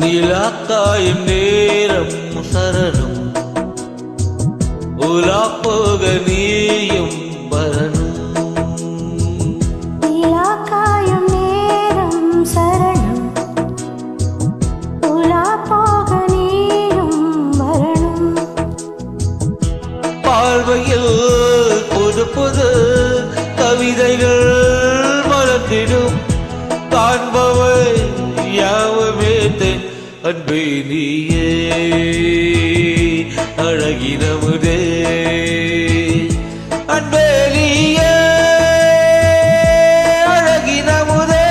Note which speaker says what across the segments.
Speaker 1: நிலாக்காயும் நேரம் சரணம் உலா போக நீயும் வரணும்.
Speaker 2: நிலாக்காயும் நேரம் சரணம் உலா போக நீயும் வரணும்.
Speaker 1: பார்வையில் புது புது கவிதைகள் மலர்ந்திடும் காண்பவை யாவுமே அன்பே நீயே அழகினமுதே அன்பே நீயே அழகினமுதே.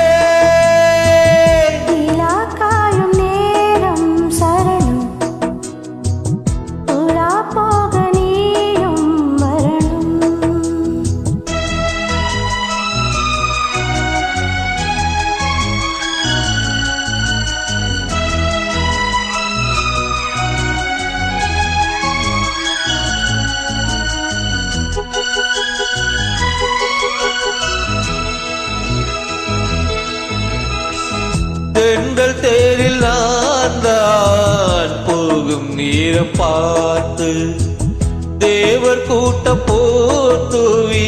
Speaker 2: நிலாக்காயும் நேரம் சரணம் உலா போக நீயும் வரணும்.
Speaker 1: தென்றல் தேரில் நான் போகும் நேரம் பார்த்து தேவர் கூட்டம் போத்துவி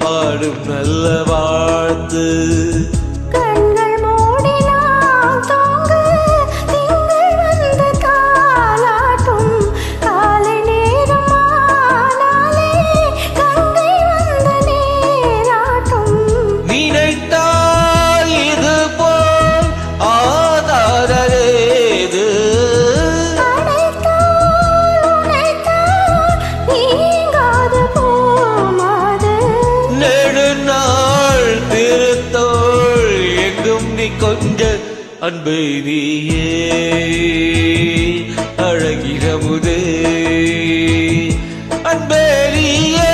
Speaker 1: பாடும் நல்ல வாழ்த்து.
Speaker 2: கண்கள் மூடினால் தூங்க திங்கள் வந்து தாலாட்டும் காலை நேரம் ஆனாலே கங்கை வந்து நீராட்டும்.
Speaker 1: நினைத்தால் இது போல் ஆதாரேது
Speaker 2: அணைத்தால் நீங்காது போமாது.
Speaker 1: நெடுநாள் திருத்தோள் எங்கும் நீ கொஞ்ச அன்பே நீயே அழகினமுதே அன்பே நீயே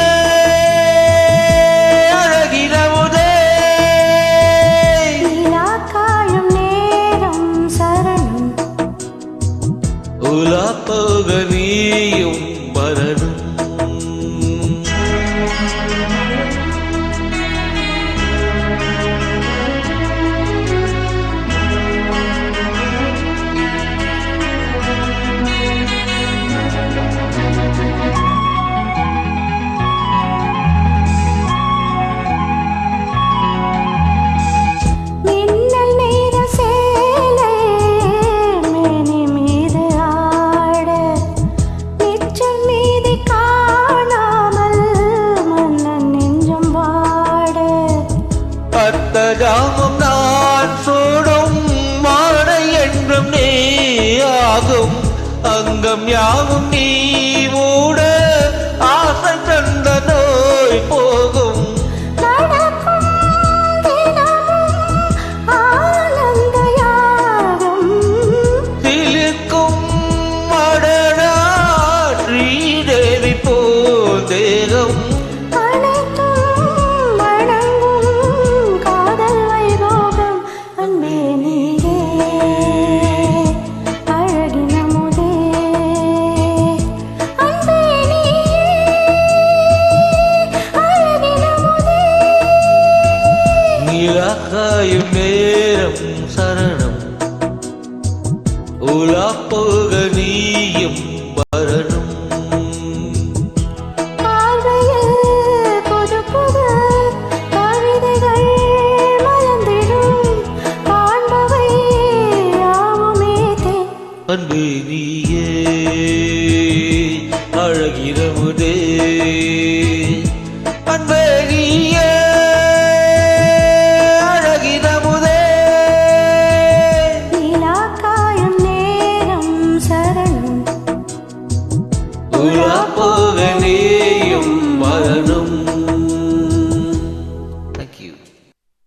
Speaker 1: அழகினமுதே.
Speaker 2: நிலாக்காயும் நேரம் சரணம்
Speaker 1: உலா போக நீயும் வரணும்.
Speaker 2: மின்னல் நேர சேலை மேனி மீது ஆட நிச்சல் மீதி காணாமல் மன்னன் நெஞ்சம் வாட.
Speaker 1: அத்தஜாமம் நான் சூடும் மாலை என்றும் நீ ஆகும் அங்கம் யாவும் நீ மூட ஆசை தந்த நோய் போகும்.
Speaker 2: நடக்கும் தினமும் ஆனந்த யாகம்
Speaker 1: சிலிர்க்கும் மடனா ஸ்ரீதேவி போதேகம்.
Speaker 2: அனைத்தும் வணங்கும் காதல் வைபோகம். அன்பே நீயே அழகினமுதே அன்பே நீயே அழகினமுதே.
Speaker 1: நிலாக்காயும் நேரம் சரணம் உலா போக நீயும் வரணும்.
Speaker 2: பார்வையில் புது புது கவிதைகள் மலர்ந்திடும் காண்பவை யாவுமே தேன்.
Speaker 1: அன்பே நீயே